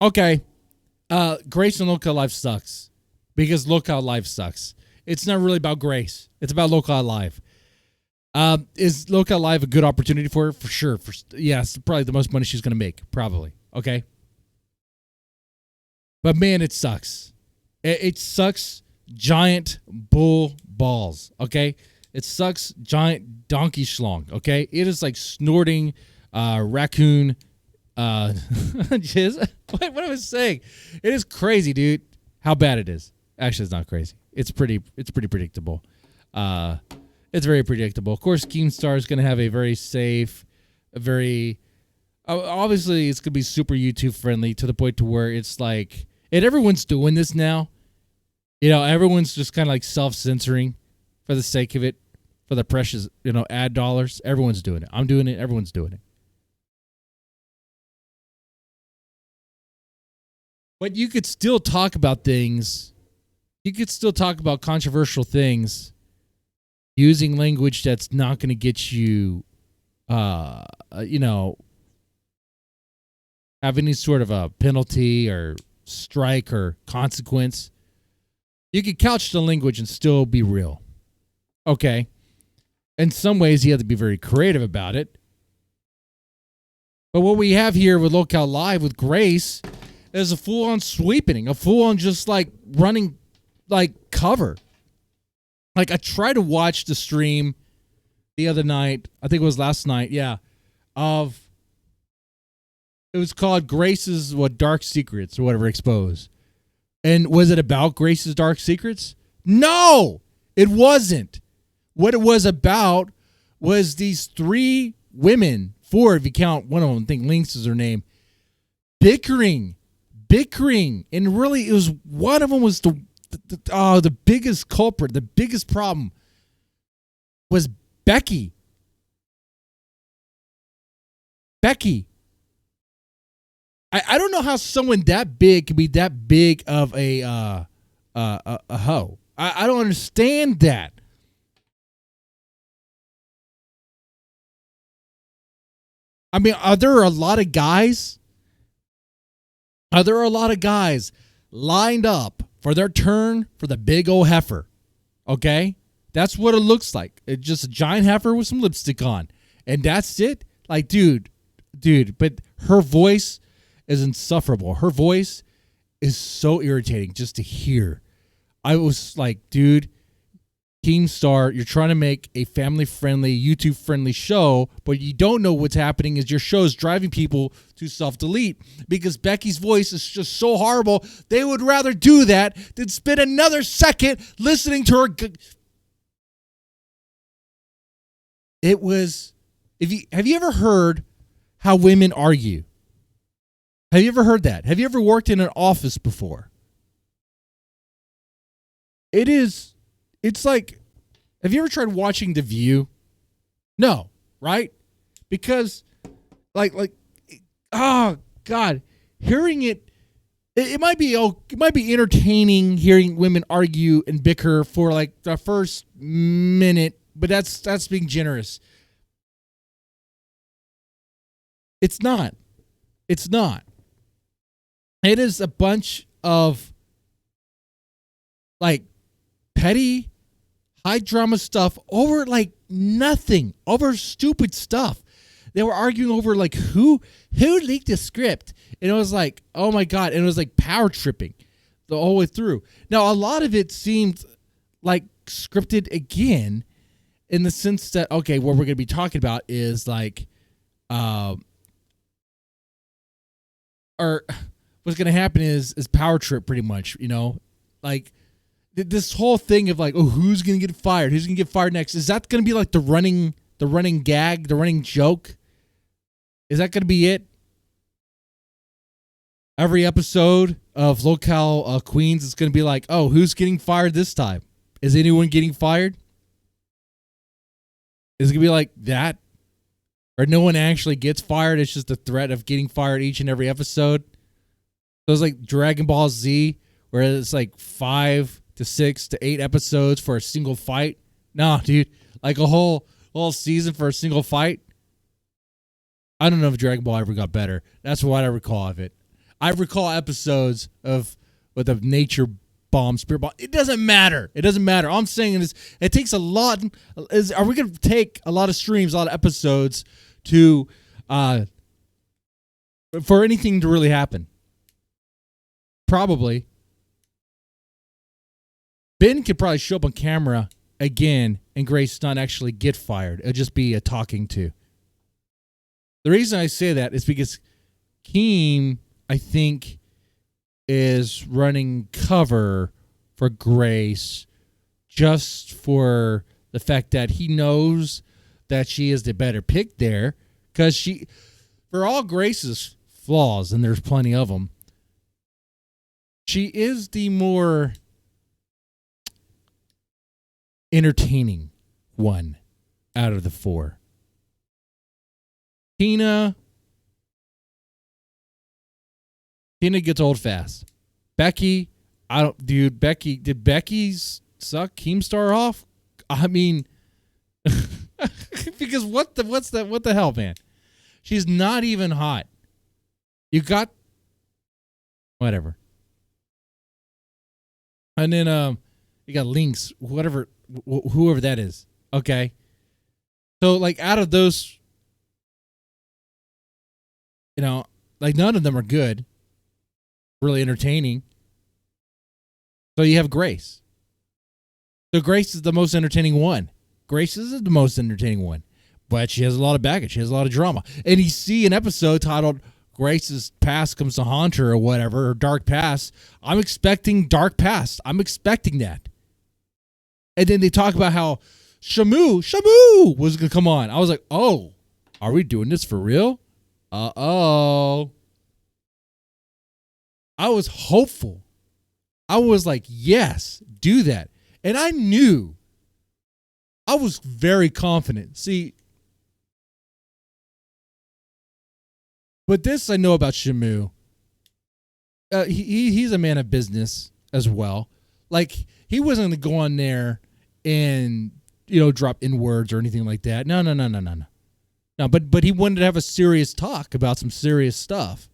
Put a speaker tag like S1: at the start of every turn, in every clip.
S1: Okay. Grace and LOLCOW life sucks because LOLCOW life sucks. It's not really about Grace. It's about LOLCOW life. Is LOLCOW live a good opportunity for her? For sure. Yes, probably the most money she's going to make. Probably. Okay. But man, it sucks. It sucks giant bull balls. Okay. It sucks giant donkey schlong. Okay. It is like snorting raccoon jizz. What am I saying? It is crazy, dude. How bad it is. Actually, it's not crazy. It's pretty predictable. It's very predictable. Of course, Keemstar is going to have a very safe, obviously it's going to be super YouTube friendly to the point to where it's like, and everyone's doing this now. You know, everyone's just kind of like self-censoring for the sake of it, for the precious, ad dollars. Everyone's doing it. I'm doing it. Everyone's doing it. But you could still talk about things. You could still talk about controversial things using language that's not going to get you, have any sort of a penalty or strike or consequence. You could couch the language and still be real. Okay. In some ways, you have to be very creative about it. But what we have here with LOLCOW Live with Grace is a full-on sweeping, a full-on just like running like cover. Like I tried to watch the stream the other night. I think it was last night. Yeah. It was called Grace's Dark Secrets or whatever exposed. And was it about Grace's Dark Secrets? No, it wasn't. What it was about was these three women, four if you count one of them, I think Lynx is her name, bickering. And really it was one of them was the biggest culprit, the biggest problem was Becky. I don't know how someone that big can be that big of a hoe. I don't understand that. I mean, are there a lot of guys? Are there a lot of guys lined up for their turn for the big old heifer? Okay? That's what it looks like. It's just a giant heifer with some lipstick on. And that's it? Like, dude, but her voice is insufferable. Her voice is so irritating just to hear. I was like, dude, Keemstar, you're trying to make a family-friendly, YouTube-friendly show, but you don't know what's happening is your show is driving people to self-delete because Becky's voice is just so horrible. They would rather do that than spend another second listening to her. It was, have you ever heard how women argue? Have you ever heard that? Have you ever worked in an office before? It's like, have you ever tried watching The View? No, right? Because, oh God, hearing it might be entertaining hearing women argue and bicker for like the first minute, but that's being generous. It's not. It is a bunch of like petty, high drama stuff over like nothing, over stupid stuff. They were arguing over like who leaked the script, and it was like, oh my God, and it was like power tripping the whole way through. Now a lot of it seemed like scripted again, in the sense that okay, what we're going to be talking about is like, or what's going to happen is power trip pretty much, like. This whole thing of like, oh, who's going to get fired? Who's going to get fired next? Is that going to be like the running gag, the running joke? Is that going to be it? Every episode of LOLCOW Queens is going to be like, oh, who's getting fired this time? Is anyone getting fired? Is it going to be like that? Or no one actually gets fired? It's just a threat of getting fired each and every episode? So it's like Dragon Ball Z, where it's like 5 to 6 to 8 episodes for a single fight. Nah, dude. Like a whole season for a single fight. I don't know if Dragon Ball ever got better. That's what I recall of it. I recall episodes of with a nature bomb, spirit bomb. It doesn't matter. It doesn't matter. All I'm saying is it takes a lot. Are we going to take a lot of streams, a lot of episodes to for anything to really happen? Probably. Ben could probably show up on camera again and Grace not actually get fired. It'll just be a talking to. The reason I say that is because Keem, I think, is running cover for Grace just for the fact that he knows that she is the better pick there. Because she, for all Grace's flaws, and there's plenty of them, she is the more entertaining one out of the four. Tina gets old fast. Becky, did Becky suck Keemstar off? I mean, because what the hell, man? She's not even hot. You got whatever. And then you got Lynx, whoever that is. Okay. So like out of those, like none of them are good. Really entertaining. So you have Grace. So Grace is the most entertaining one. Grace is the most entertaining one. But she has a lot of baggage. She has a lot of drama. And you see an episode titled Grace's Past Comes to Haunt Her or whatever, or Dark Past. I'm expecting Dark Past. I'm expecting that. And then they talk about how Shamu was going to come on. I was like, oh, are we doing this for real? Uh-oh. I was hopeful. I was like, yes, do that. And I knew. I was very confident. See, but this I know about Shamu. He's a man of business as well. Like, he wasn't going to go on there and, drop N-words or anything like that. No. No, but he wanted to have a serious talk about some serious stuff.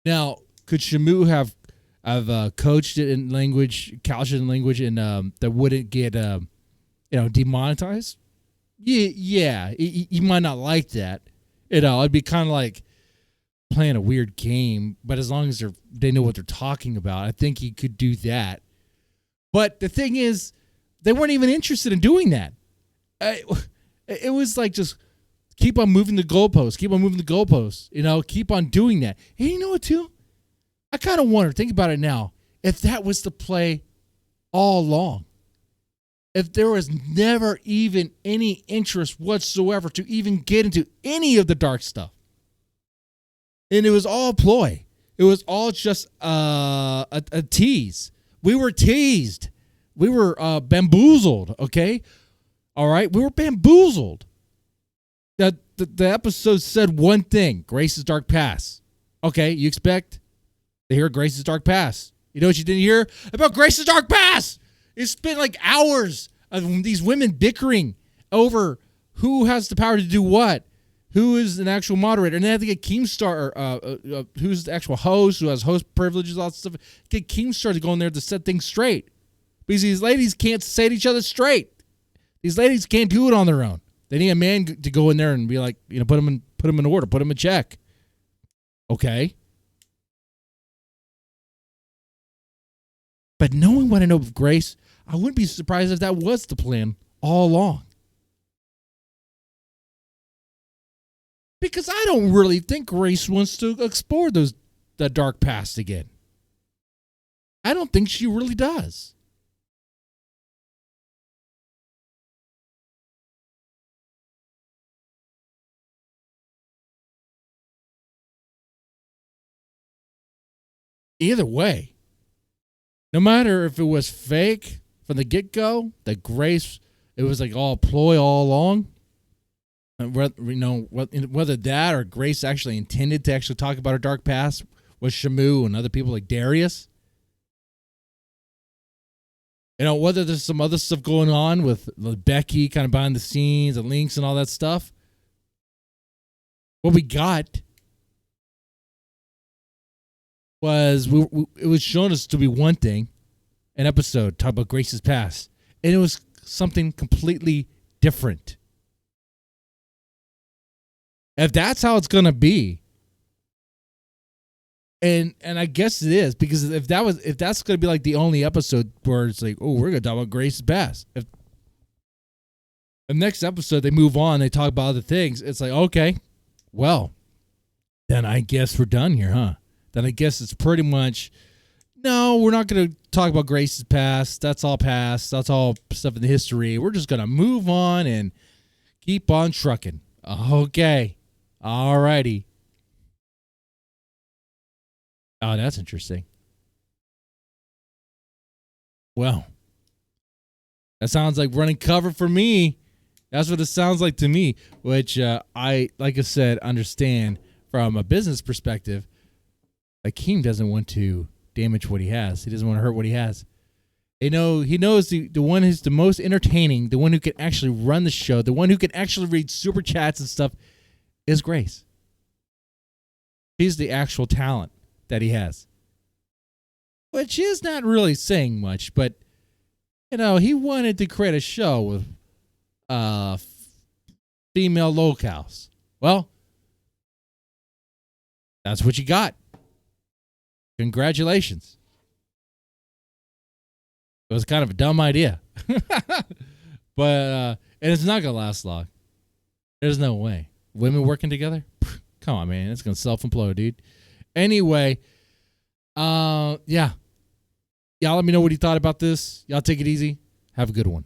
S1: Now, could Shamu have coached it in language, couched it in language, and that wouldn't get demonetized? Yeah. He might not like that. It'd be kind of like playing a weird game. But as long as they know what they're talking about, I think he could do that. But the thing is, they weren't even interested in doing that. It was like just keep on moving the goalposts, keep on doing that. And you know what, too? I kind of wonder, think about it now, if that was the play all along. If there was never even any interest whatsoever to even get into any of the dark stuff. And it was all ploy. It was all just a tease. We were teased. We were bamboozled, okay? All right? We were bamboozled. The episode said one thing, Grace's Dark Past. Okay, you expect to hear Grace's Dark Past. You know what you didn't hear? About Grace's Dark Past! It's been like hours of these women bickering over who has the power to do what, who is an actual moderator. And they have to get Keemstar, who's the actual host, who has host privileges, all that stuff. Get Keemstar to go in there to set things straight. Because these ladies can't say to each other straight. These ladies can't do it on their own. They need a man to go in there and be like, put them in order, put them in check. Okay. But knowing what I know of Grace, I wouldn't be surprised if that was the plan all along. Because I don't really think Grace wants to explore the dark past again. I don't think she really does. Either way, no matter if it was fake from the get-go, that Grace, it was like all ploy all along, whether that or Grace actually intended to actually talk about her dark past with Shamu and other people like Darius. Whether there's some other stuff going on with Becky kind of behind the scenes and Lynx and all that stuff. What we got was it was shown us to be one thing, an episode talk about Grace's past, and it was something completely different. If that's how it's gonna be, and I guess it is, because if that's gonna be like the only episode where it's like, oh, we're gonna talk about Grace's past. If the next episode they move on, they talk about other things, it's like, okay, well, then I guess we're done here, huh? Then I guess it's pretty much, no, we're not going to talk about Grace's past. That's all past. That's all stuff in the history. We're just going to move on and keep on trucking. Okay. All righty. Oh, that's interesting. Well, that sounds like running cover for me. That's what it sounds like to me, which I, like I said, understand from a business perspective. Like, Keem doesn't want to damage what he has. He doesn't want to hurt what he has. He knows the one who's the most entertaining, the one who can actually run the show, the one who can actually read super chats and stuff is Grace. He's the actual talent that he has. Which is not really saying much, but, he wanted to create a show with female lolcows. Well, that's what you got. Congratulations. It was kind of a dumb idea. But and it's not going to last long. There's no way. Women working together? Come on, man. It's going to self-implode, dude. Anyway, yeah. Y'all let me know what you thought about this. Y'all take it easy. Have a good one.